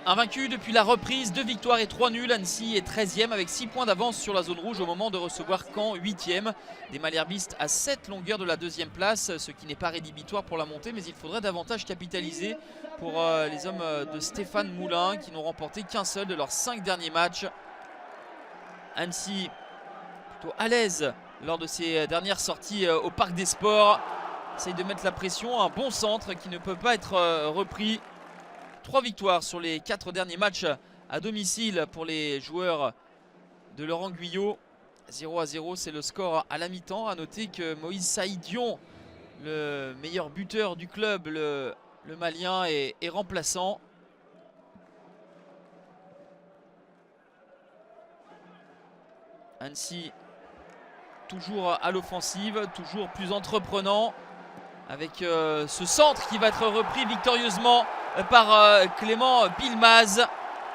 Invaincu depuis la reprise, 2 victoires et 3 nuls. Annecy est 13e avec 6 points d'avance sur la zone rouge au moment de recevoir Caen 8e. Des Malherbistes à 7 longueurs de la 2e place, ce qui n'est pas rédhibitoire pour la montée, mais il faudrait davantage capitaliser pour les hommes de Stéphane Moulin qui n'ont remporté qu'un seul de leurs 5 derniers matchs. Annecy plutôt à l'aise lors de ses dernières sorties au Parc des Sports. Essaye de mettre la pression, un bon centre qui ne peut pas être repris. 3 victoires sur les 4 derniers matchs à domicile pour les joueurs de Laurent Guyot. 0-0, c'est le score à la mi-temps. A noter que Moïse Saïdion, le meilleur buteur du club, le Malien, est remplaçant. Annecy toujours à l'offensive, toujours plus entreprenant avec ce centre qui va être repris victorieusement par Clément Bilmaz.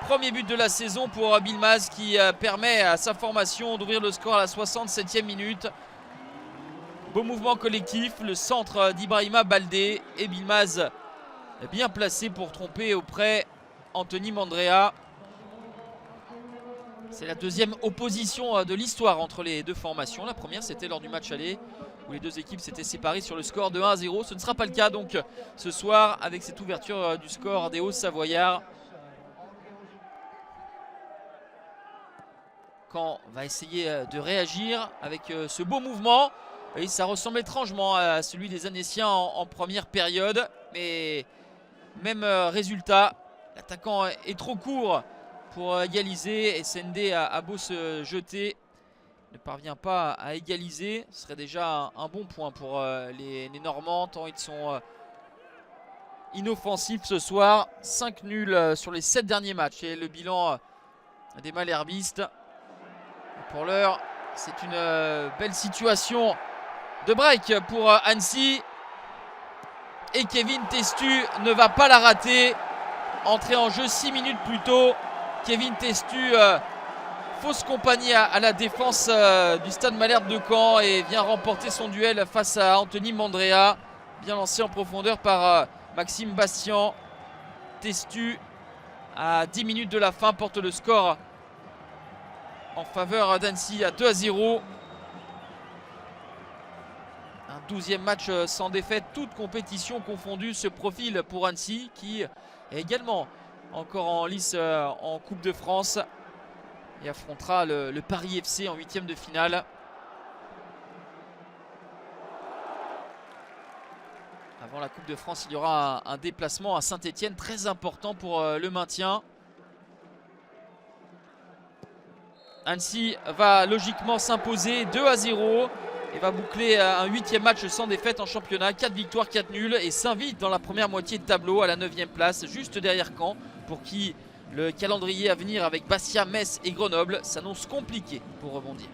Premier but de la saison pour Bilmaz qui permet à sa formation d'ouvrir le score à la 67e minute. Beau mouvement collectif, le centre d'Ibrahima Baldé et Bilmaz bien placé pour tromper auprès Anthony Mandrea. C'est la deuxième opposition de l'histoire entre les deux formations. La première c'était lors du match aller où les deux équipes s'étaient séparées sur le score de 1-0. Ce ne sera pas le cas donc ce soir avec cette ouverture du score des Hauts-Savoyards. Caen va essayer de réagir avec ce beau mouvement. Et ça ressemble étrangement à celui des Annéciens en première période. Mais même résultat, l'attaquant est trop court pour égaliser. Et Sendé a beau se jeter, ne parvient pas à égaliser. Ce serait déjà un bon point pour les Normands, tant ils sont inoffensifs ce soir. 5 nuls sur les 7 derniers matchs. Et le bilan des Malherbistes. Pour l'heure, c'est une belle situation de break pour Annecy. Et Kevin Testu ne va pas la rater. Entré en jeu 6 minutes plus tôt. Kevin Testu fausse compagnie à la défense du Stade Malherbe de Caen et vient remporter son duel face à Anthony Mandrea. Bien lancé en profondeur par Maxime Bastian. Testu, à 10 minutes de la fin, porte le score en faveur d'Annecy à 2-0. Un 12e match sans défaite, toute compétition confondue, ce profil pour Annecy qui est également encore en lice en Coupe de France et affrontera le Paris FC en 8e de finale. Avant la Coupe de France, il y aura un déplacement à Saint-Etienne très important pour le maintien. Annecy va logiquement s'imposer 2-0 et va boucler un 8e match sans défaite en championnat. 4 victoires, 4 nuls et s'invite dans la première moitié de tableau à la 9e place, juste derrière Caen, pour qui le calendrier à venir avec Bastia, Metz et Grenoble s'annonce compliqué pour rebondir.